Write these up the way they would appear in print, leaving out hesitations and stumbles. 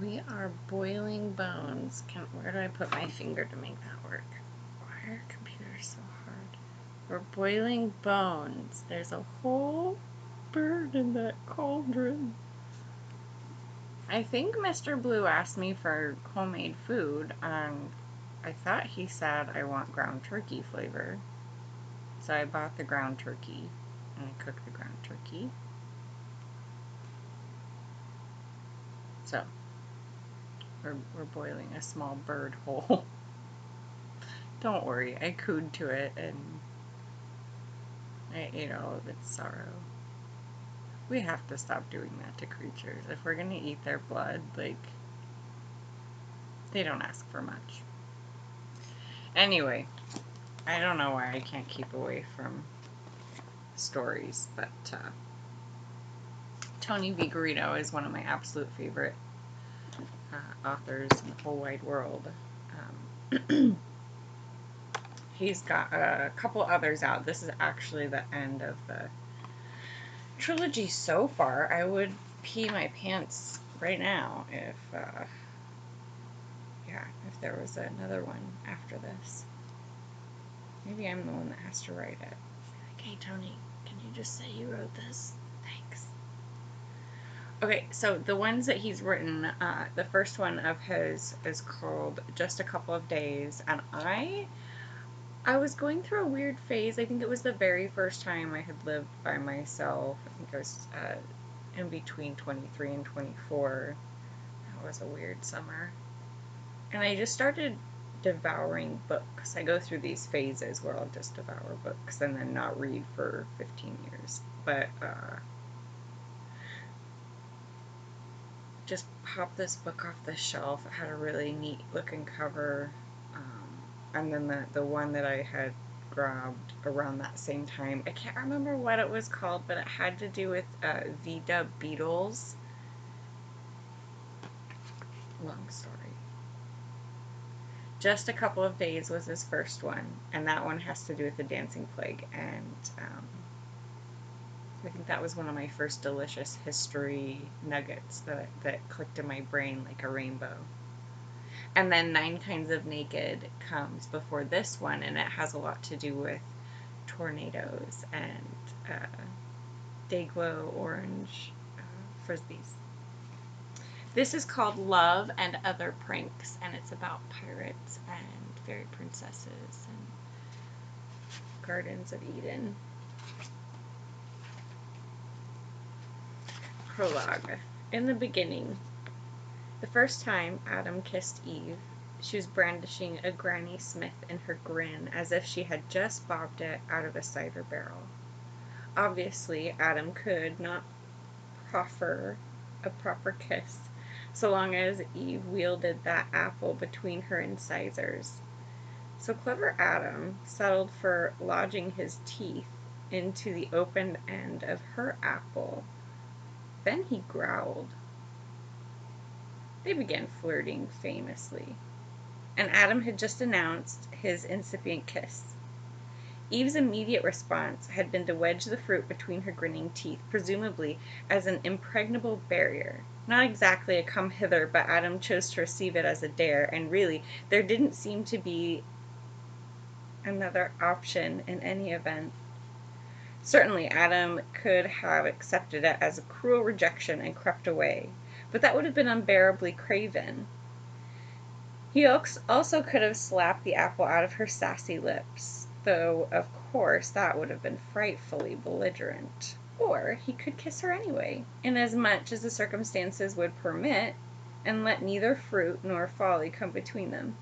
We are boiling bones. Where do I put my finger to make that work? Why are computers so hard? We're boiling bones. There's a whole bird in that cauldron. I think Mr. Blue asked me for homemade food, and I thought he said I want ground turkey flavor. So I bought the ground turkey, and I cooked the ground turkey. So, we're boiling a small bird whole. Don't worry, I cooed to it, and I ate all of its sorrow. We have to stop doing that to creatures. If we're gonna eat their blood, like, they don't ask for much. Anyway, I don't know why I can't keep away from stories, but Tony Vigorito is one of my absolute favorite authors in the whole wide world. He's got a couple others out. This is actually the end of the trilogy so far. I would pee my pants right now if there was another one after this. Maybe I'm the one that has to write it. Like, hey Tony, can you just say you wrote this? Thanks. Okay, so the ones that he's written, the first one of his is called Just a Couple of Days, and I was going through a weird phase. I think it was the very first time I had lived by myself. I think I was in between 23 and 24. That was a weird summer. And I just started devouring books. I go through these phases where I'll just devour books and then not read for 15 years. But just popped this book off the shelf. It had a really neat looking cover. And then the one that I had grabbed around that same time, I can't remember what it was called, but it had to do with Vida beetles. Long story. Just a Couple of Days was his first one, and that one has to do with the dancing plague, and I think that was one of my first delicious history nuggets that clicked in my brain like a rainbow. And then 9 Kinds of Naked comes before this one, and it has a lot to do with tornadoes and day-glow orange frisbees. This is called Love and Other Pranks, and it's about pirates and fairy princesses and Gardens of Eden. Prologue. In the beginning, the first time Adam kissed Eve, she was brandishing a Granny Smith in her grin as if she had just bobbed it out of a cider barrel. Obviously, Adam could not proffer a proper kiss so long as Eve wielded that apple between her incisors. So clever Adam settled for lodging his teeth into the opened end of her apple. Then he growled. They began flirting famously, and Adam had just announced his incipient kiss. Eve's immediate response had been to wedge the fruit between her grinning teeth, presumably as an impregnable barrier. Not exactly a come hither, but Adam chose to receive it as a dare, and really, there didn't seem to be another option in any event. Certainly, Adam could have accepted it as a cruel rejection and crept away, but that would have been unbearably craven. He also could have slapped the apple out of her sassy lips, though, of course, that would have been frightfully belligerent. Or he could kiss her anyway, inasmuch as the circumstances would permit, and let neither fruit nor folly come between them.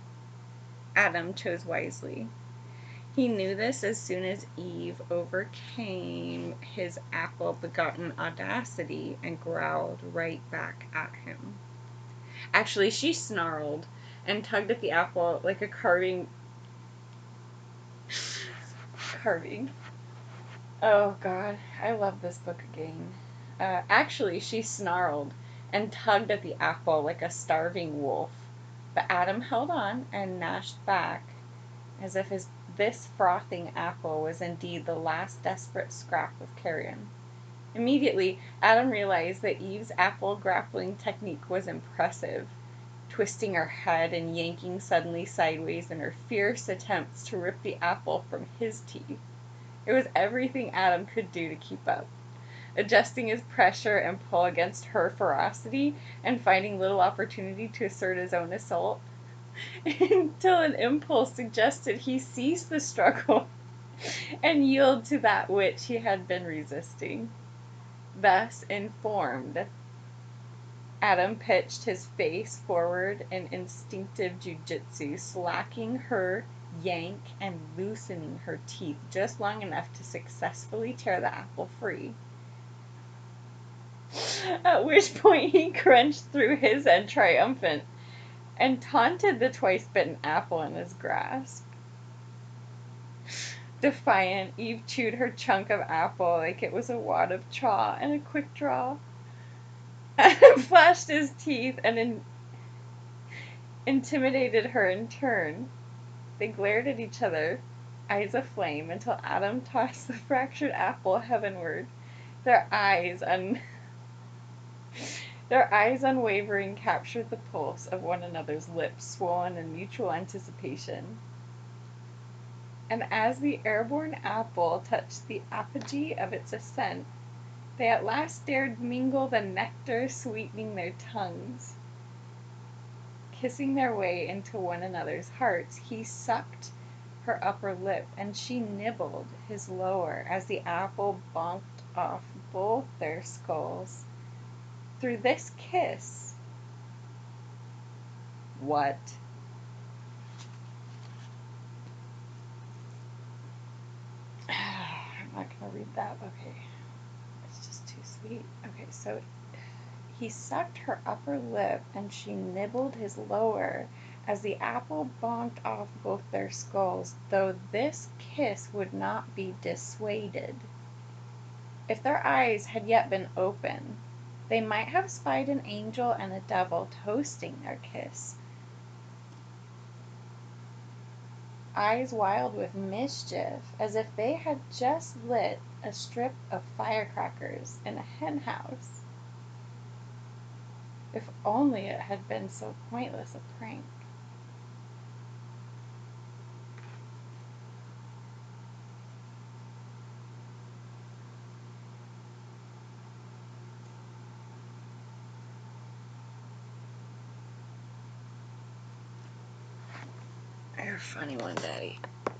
Adam chose wisely. He knew this as soon as Eve overcame his apple-begotten audacity and growled right back at him. Actually, she snarled and tugged at the apple like a carving. Oh God, I love this book again. Actually, she snarled and tugged at the apple like a starving wolf, but Adam held on and gnashed back, as if this frothing apple was indeed the last desperate scrap of carrion. Immediately, Adam realized that Eve's apple grappling technique was impressive, twisting her head and yanking suddenly sideways in her fierce attempts to rip the apple from his teeth. It was everything Adam could do to keep up, adjusting his pressure and pull against her ferocity and finding little opportunity to assert his own assault, until an impulse suggested he cease the struggle and yield to that which he had been resisting. Thus informed, Adam pitched his face forward in instinctive jujitsu, slacking her yank and loosening her teeth just long enough to successfully tear the apple free. At which point he crunched through his end triumphant and taunted the twice-bitten apple in his grasp. Defiant, Eve chewed her chunk of apple like it was a wad of chaw and a quick draw. Adam flashed his teeth and intimidated her in turn. They glared at each other, eyes aflame, until Adam tossed the fractured apple heavenward, their eyes unwavering captured the pulse of one another's lips, swollen in mutual anticipation. And as the airborne apple touched the apogee of its ascent, they at last dared mingle the nectar sweetening their tongues. Kissing their way into one another's hearts, he sucked her upper lip, and she nibbled his lower as the apple bonked off both their skulls. Through this kiss, what? I'm not going to read that. Okay. It's just too sweet. Okay, so he sucked her upper lip, and she nibbled his lower as the apple bonked off both their skulls, though this kiss would not be dissuaded. If their eyes had yet been open, they might have spied an angel and a devil toasting their kiss, eyes wild with mischief, as if they had just lit a strip of firecrackers in a hen house. If only it had been so pointless a prank. You're a funny one, Daddy.